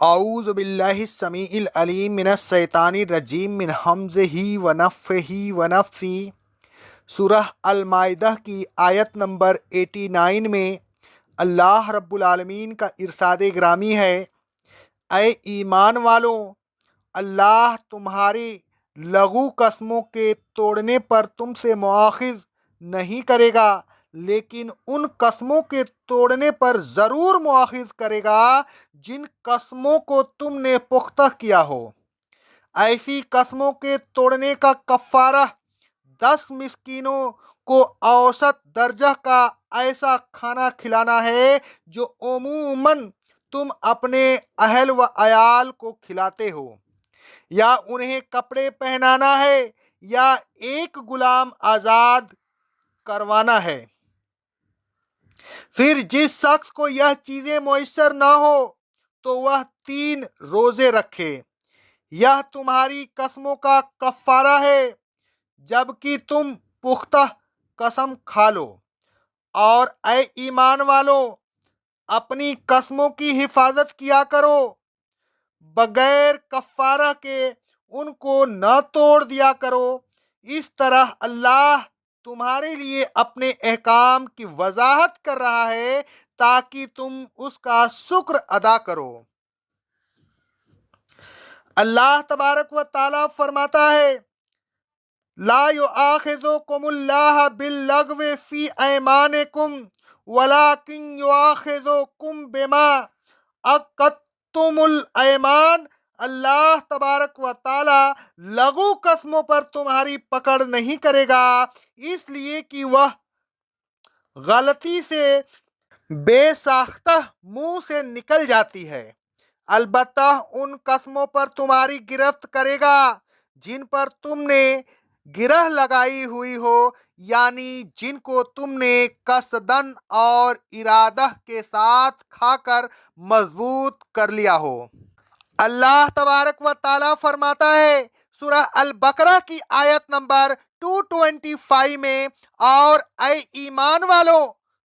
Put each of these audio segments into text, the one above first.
اعوذ باللہ السمیع العلیم من الشیطان الرجیم من حمزہ ونفخہ ونفثہ۔ سورہ المائدہ کی آیت نمبر 89 میں اللہ رب العالمین کا ارشاد گرامی ہے، اے ایمان والوں، اللہ تمہاری لغو قسموں کے توڑنے پر تم سے مؤاخذ نہیں کرے گا، لیکن ان قسموں کے توڑنے پر ضرور مؤاخذ کرے گا جن قسموں کو تم نے پختہ کیا ہو۔ ایسی قسموں کے توڑنے کا کفارہ 10 مسکینوں کو اوسط درجہ کا ایسا کھانا کھلانا ہے جو عموماً تم اپنے اہل و عیال کو کھلاتے ہو، یا انہیں کپڑے پہنانا ہے یا ایک غلام آزاد کروانا ہے۔ پھر جس شخص کو یہ چیزیں میسر نہ ہو تو وہ 3 روزے رکھے، یہ تمہاری قسموں کا کفارہ ہے جبکہ تم پختہ قسم کھا لو۔ اور اے ایمان والو، اپنی قسموں کی حفاظت کیا کرو، بغیر کفارہ کے ان کو نہ توڑ دیا کرو۔ اس طرح اللہ تمہارے لیے اپنے احکام کی وضاحت کر رہا ہے تاکہ تم اس کا شکر ادا کرو۔ اللہ تبارک و تعالیٰ فرماتا ہے، لا یؤاخذکم اللہ باللغو فی ایمانکم ولکن یؤاخذکم بما عقدتم الایمان۔ اللہ تبارک و تعالیٰ لغو قسموں پر تمہاری پکڑ نہیں کرے گا، اس لیے کہ وہ غلطی سے بے ساختہ منہ سے نکل جاتی ہے۔ البتہ ان قسموں پر تمہاری گرفت کرے گا جن پر تم نے گرہ لگائی ہوئی ہو، یعنی جن کو تم نے قصداً اور ارادہ کے ساتھ کھا کر مضبوط کر لیا ہو۔ اللہ تبارک و تعالیٰ فرماتا ہے سورہ البقرہ کی آیت نمبر 225 میں، اور اے ایمان والو،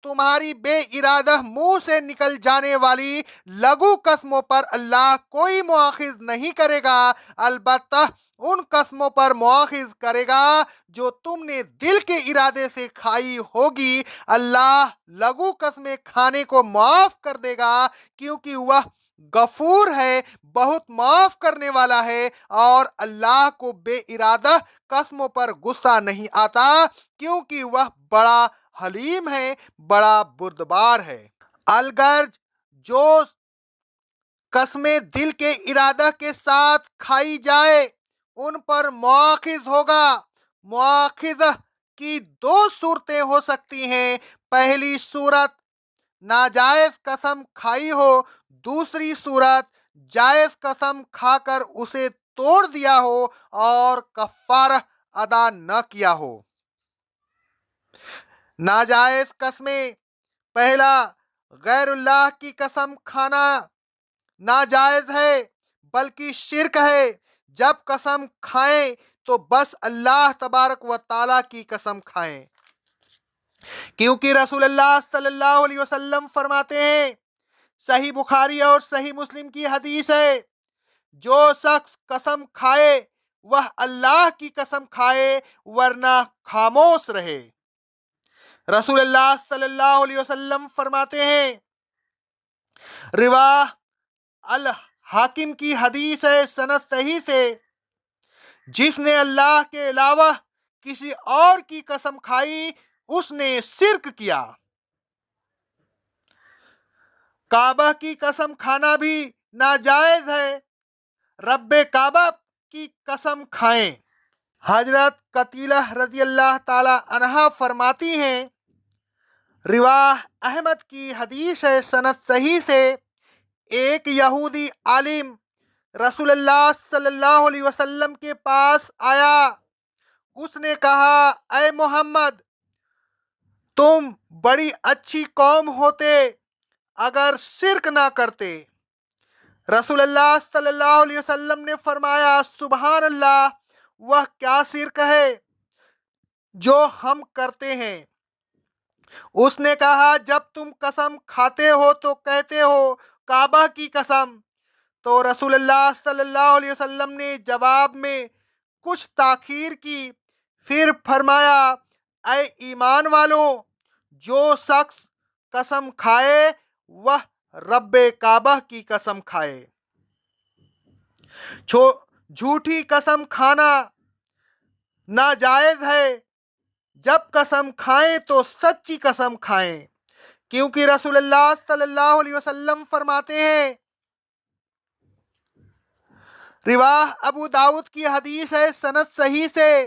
تمہاری بے ارادہ منہ سے نکل جانے والی لغو قسموں پر اللہ کوئی مؤاخذ نہیں کرے گا، البتہ ان قسموں پر مؤاخذ کرے گا جو تم نے دل کے ارادے سے کھائی ہوگی۔ اللہ لغو قسمیں کھانے کو معاف کر دے گا کیونکہ وہ غفور ہے، بہت معاف کرنے والا ہے، اور اللہ کو بے ارادہ قسموں پر غصہ نہیں آتا کیونکہ وہ بڑا حلیم ہے، بڑا بردبار ہے۔ الغرض جو قسمیں دل کے ارادہ کے ساتھ کھائی جائے ان پر مؤاخذ ہوگا۔ مؤاخذہ کی 2 صورتیں ہو سکتی ہیں، پہلی صورت ناجائز قسم کھائی ہو، دوسری صورت جائز قسم کھا کر اسے توڑ دیا ہو اور کفارہ ادا نہ کیا ہو۔ ناجائز قسمیں: پہلا، غیر اللہ کی قسم کھانا ناجائز ہے بلکہ شرک ہے۔ جب قسم کھائیں تو بس اللہ تبارک و تعالیٰ کی قسم کھائیں، کیونکہ رسول اللہ صلی اللہ علیہ وسلم فرماتے ہیں، صحیح بخاری اور صحیح مسلم کی حدیث ہے، جو شخص قسم کھائے وہ اللہ کی قسم کھائے ورنہ خاموش رہے۔ رسول اللہ صلی اللہ علیہ وسلم فرماتے ہیں، رواہ الحاکم کی حدیث ہے سند صحیح سے، جس نے اللہ کے علاوہ کسی اور کی قسم کھائی اس نے شرک کیا۔ کعبہ کی قسم کھانا بھی ناجائز ہے، رب کعبہ کی قسم کھائیں۔ حضرت قتیلہ رضی اللہ تعالی عنہا فرماتی ہیں، رواہ احمد کی حدیث ہے سند صحیح سے، ایک یہودی عالم رسول اللہ صلی اللہ علیہ وسلم کے پاس آیا۔ اس نے کہا، اے محمد، تم بڑی اچھی قوم ہوتے اگر شرک نہ کرتے۔ رسول اللہ صلی اللہ علیہ وسلم نے فرمایا، سبحان اللہ، وہ کیا شرک ہے جو ہم کرتے ہیں؟ اس نے کہا، جب تم قسم کھاتے ہو تو کہتے ہو کعبہ کی قسم، تو رسول اللہ صلی اللہ علیہ وسلم نے جواب میں کچھ تاخیر کی، پھر فرمایا اے ایمان والوں، جو شخص قسم کھائے وہ رب کعبہ کی قسم کھائے۔ جھوٹی قسم کھانا ناجائز ہے، جب قسم کھائیں تو سچی قسم کھائیں، کیونکہ رسول اللہ صلی اللہ علیہ وسلم فرماتے ہیں، رواہ ابو داؤد کی حدیث ہے سند صحیح سے،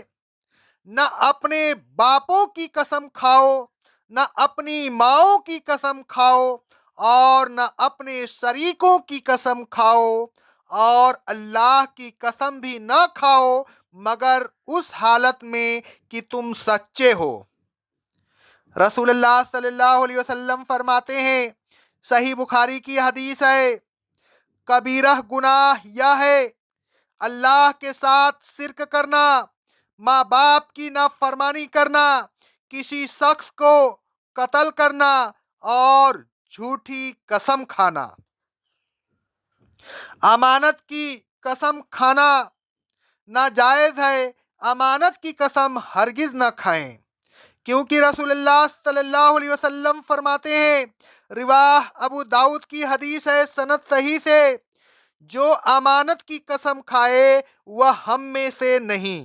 نہ اپنے باپوں کی قسم کھاؤ، نہ اپنی ماؤں کی قسم کھاؤ، اور نہ اپنے شریکوں کی قسم کھاؤ، اور اللہ کی قسم بھی نہ کھاؤ مگر اس حالت میں کہ تم سچے ہو۔ رسول اللہ صلی اللہ علیہ وسلم فرماتے ہیں، صحیح بخاری کی حدیث ہے، کبیرہ گناہ یہ ہے اللہ کے ساتھ شرک کرنا، ماں باپ کی نافرمانی کرنا، کسی شخص کو قتل کرنا اور جھوٹی قسم کھانا۔ امانت کی قسم کھانا ناجائز ہے، امانت کی قسم ہرگز نہ کھائیں، کیونکہ رسول اللہ صلی اللہ علیہ وسلم فرماتے ہیں، رواہ ابو داؤد کی حدیث ہے سند صحیح سے، جو امانت کی قسم کھائے وہ ہم میں سے نہیں۔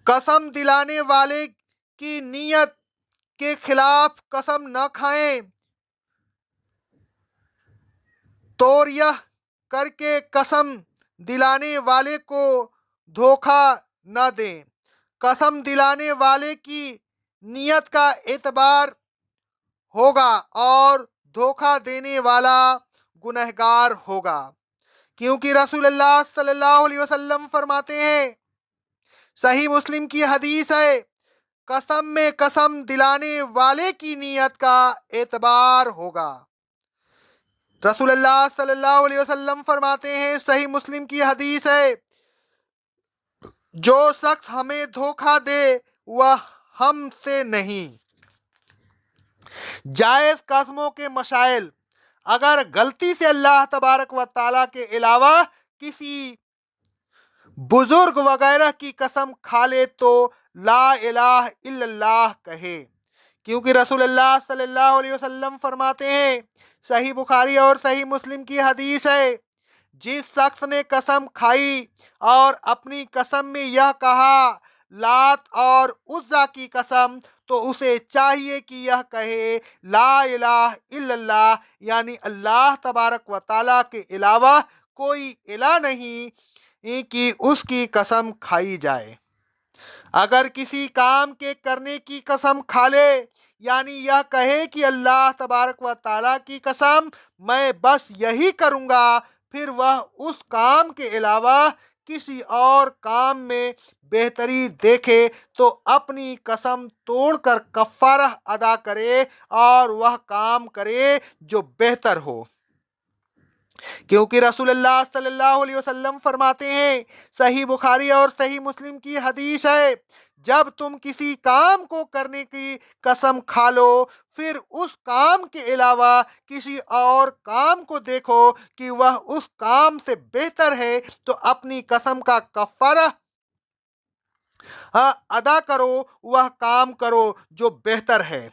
قسم دلانے والے کی نیت کے خلاف قسم نہ کھائیں، توریہ کر کے قسم دلانے والے کو دھوکہ نہ دیں۔ قسم دلانے والے کی نیت کا اعتبار ہوگا اور دھوکہ دینے والا گنہگار ہوگا، کیونکہ رسول اللہ صلی اللہ علیہ وسلم فرماتے ہیں، صحیح مسلم کی حدیث ہے، قسم میں قسم دلانے والے کی نیت کا اعتبار ہوگا۔ رسول اللہ صلی اللہ علیہ وسلم فرماتے ہیں، صحیح مسلم کی حدیث ہے، جو شخص ہمیں دھوکہ دے وہ ہم سے نہیں۔ جائز قسموں کے مسائل، اگر غلطی سے اللہ تبارک و تعالیٰ کے علاوہ کسی بزرگ وغیرہ کی قسم کھا لے تو لا الہ الا اللہ کہے، کیونکہ رسول اللہ صلی اللہ علیہ وسلم فرماتے ہیں، صحیح بخاری اور صحیح مسلم کی حدیث ہے، جس شخص نے قسم کھائی اور اپنی قسم میں یہ کہا لات اور عزا کی قسم، تو اسے چاہیے کہ یہ کہے لا الہ الا اللہ، یعنی اللہ تبارک و تعالیٰ کے علاوہ کوئی الہ نہیں کہ اس کی قسم کھائی جائے۔ اگر کسی کام کے کرنے کی قسم کھا لے، یعنی یہ کہے کہ اللہ تبارک و تعالیٰ کی قسم میں بس یہی کروں گا، پھر وہ اس کام کے علاوہ کسی اور کام میں بہتری دیکھے تو اپنی قسم توڑ کر کفارہ ادا کرے اور وہ کام کرے جو بہتر ہو، کیونکہ رسول اللہ صلی اللہ علیہ وسلم فرماتے ہیں، صحیح بخاری اور صحیح مسلم کی حدیث ہے، جب تم کسی کام کو کرنے کی قسم کھا لو، پھر اس کام کے علاوہ کسی اور کام کو دیکھو کہ وہ اس کام سے بہتر ہے، تو اپنی قسم کا کفارہ ادا کرو، وہ کام کرو جو بہتر ہے۔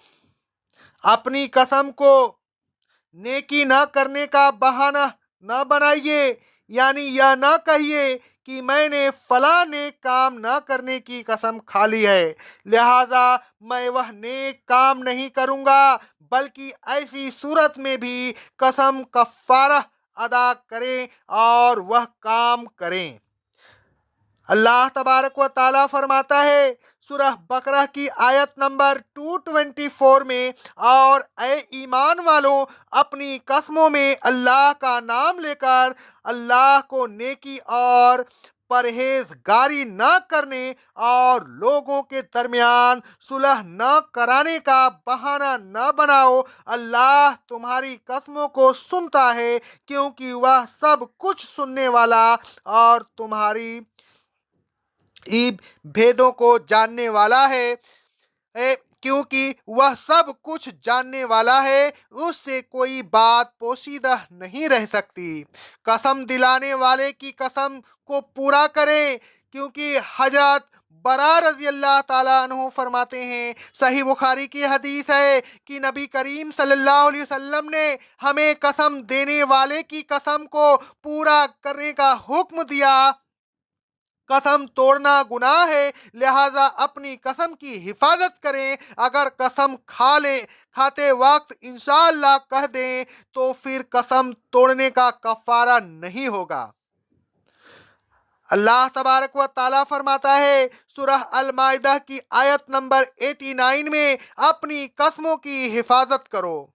اپنی قسم کو نیکی نہ کرنے کا بہانہ نہ بنائیے، یعنی یہ نہ کہیے کہ میں نے فلاں نیک کام نہ کرنے کی قسم کھا لی ہے لہذا میں وہ نیک کام نہیں کروں گا، بلکہ ایسی صورت میں بھی قسم کفارہ ادا کریں اور وہ کام کریں۔ اللہ تبارک و تعالیٰ فرماتا ہے سورہ بقرہ کی آیت نمبر 224 میں، اور اے ایمان والوں، اپنی قسموں میں اللہ کا نام لے کر اللہ کو نیکی اور پرہیزگاری نہ کرنے اور لوگوں کے درمیان صلح نہ کرانے کا بہانہ نہ بناؤ، اللہ تمہاری قسموں کو سنتا ہے، کیونکہ وہ سب کچھ سننے والا اور تمہاری بھیدوں کو جاننے والا ہے۔ کیونکہ وہ سب کچھ جاننے والا ہے، اس سے کوئی بات پوشیدہ نہیں رہ سکتی۔ قسم دلانے والے کی قسم کو پورا کریں، کیونکہ حضرت برا رضی اللہ تعالیٰ عنہ فرماتے ہیں، صحیح بخاری کی حدیث ہے کہ نبی کریم صلی اللہ علیہ وسلم نے ہمیں قسم دینے والے کی قسم کو پورا کرنے کا حکم دیا۔ قسم توڑنا گناہ ہے، لہٰذا اپنی قسم کی حفاظت کریں۔ اگر قسم کھاتے وقت انشاءاللہ کہہ دیں تو پھر قسم توڑنے کا کفارہ نہیں ہوگا۔ اللہ تبارک و تعالیٰ فرماتا ہے سورہ المائدہ کی آیت نمبر 89 میں، اپنی قسموں کی حفاظت کرو۔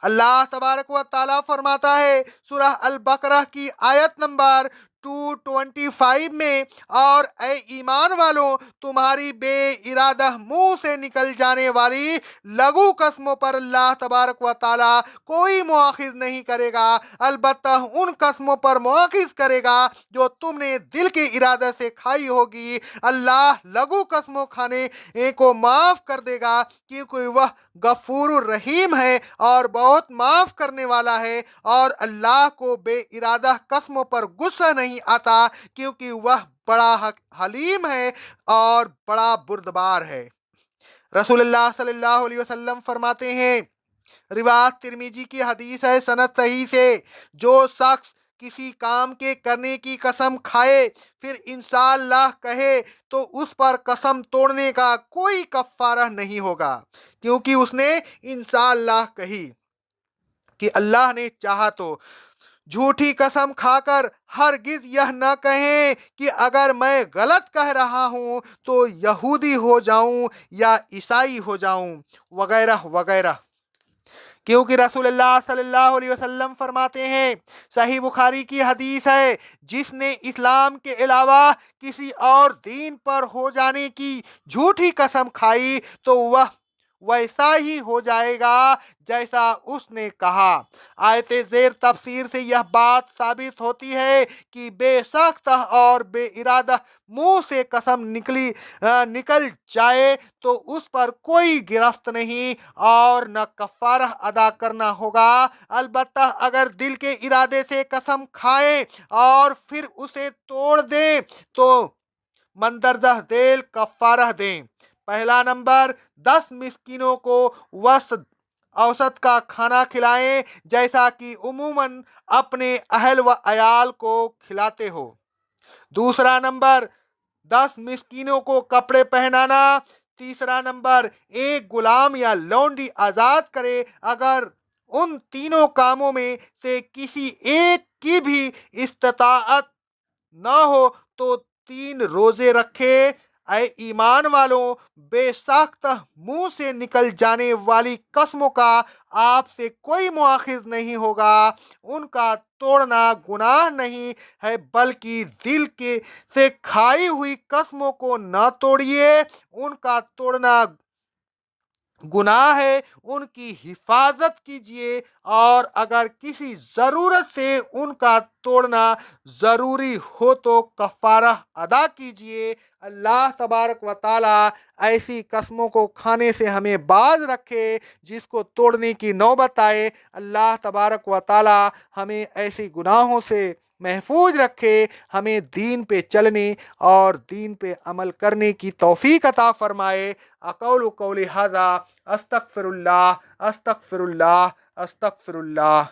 اللہ تبارک و تعالیٰ فرماتا ہے سورہ البقرہ کی آیت نمبر 225 میں، اور اے ایمان والوں، تمہاری بے ارادہ منہ سے نکل جانے والی لغو قسموں پر اللہ تبارک و تعالیٰ کوئی مؤاخذ نہیں کرے گا، البتہ ان قسموں پر مؤاخذ کرے گا جو تم نے دل کے ارادے سے کھائی ہوگی۔ اللہ لغو قسموں کھانے کو معاف کر دے گا، کیونکہ وہ غفور الرحیم ہے اور بہت معاف کرنے والا ہے، اور اللہ کو بے ارادہ قسموں پر غصہ نہیں آتا، کیونکہ وہ بڑا حلیم ہے اور بڑا بردبار ہے۔ رسول اللہ صلی اللہ علیہ وسلم فرماتے ہیں، روایت ترمذی کی حدیث ہے سند صحیح سے، جو شخص کسی کام کے کرنے کی قسم کھائے پھر انشاءاللہ کہے تو اس پر قسم توڑنے کا کوئی کفارہ نہیں ہوگا، کیونکہ اس نے انشاءاللہ کہی کہ اللہ نے چاہا تو۔ جھوٹی قسم کھا کر ہرگز یہ نہ کہیں کہ اگر میں غلط کہہ رہا ہوں تو یہودی ہو جاؤں یا عیسائی ہو جاؤں، وغیرہ وغیرہ، کیونکہ رسول اللہ صلی اللہ علیہ وسلم فرماتے ہیں، صحیح بخاری کی حدیث ہے، جس نے اسلام کے علاوہ کسی اور دین پر ہو جانے کی جھوٹی قسم کھائی تو وہ ویسا ہی ہو جائے گا جیسا اس نے کہا۔ آیت زیر تفسیر سے یہ بات ثابت ہوتی ہے کہ بے ساختہ اور بے ارادہ منہ سے قسم نکل جائے تو اس پر کوئی گرفت نہیں اور نہ کفارہ ادا کرنا ہوگا، البتہ اگر دل کے ارادے سے قسم کھائیں اور پھر اسے توڑ دیں تو مندرجہ ذیل کفارہ دیں۔ پہلا نمبر، 10 مسکینوں کو اوسط کا کھانا کھلائیں، جیسا کہ عموماً اپنے اہل و عیال کو کھلاتے ہو۔ دوسرا نمبر، 10 مسکینوں کو کپڑے پہنانا۔ تیسرا نمبر، ایک غلام یا لونڈی آزاد کرے۔ اگر ان تینوں کاموں میں سے کسی ایک کی بھی استطاعت نہ ہو تو 3 روزے رکھے۔ اے ایمان والوں، بے ساختہ منہ سے نکل جانے والی قسموں کا آپ سے کوئی مؤاخذ نہیں ہوگا، ان کا توڑنا گناہ نہیں ہے، بلکہ دل سے کھائی ہوئی قسموں کو نہ توڑیے، ان کا توڑنا گناہ ہے، ان کی حفاظت کیجیے، اور اگر کسی ضرورت سے ان کا توڑنا ضروری ہو تو کفارہ ادا کیجیے۔ اللہ تبارک و تعالیٰ ایسی قسموں کو کھانے سے ہمیں باز رکھے جس کو توڑنے کی نوبت آئے۔ اللہ تبارک و تعالیٰ ہمیں ایسی گناہوں سے محفوظ رکھے، ہمیں دین پہ چلنے اور دین پہ عمل کرنے کی توفیق عطا فرمائے۔ اقول قولی ھذا، استغفر اللہ، استغفر اللہ، استغفر اللہ۔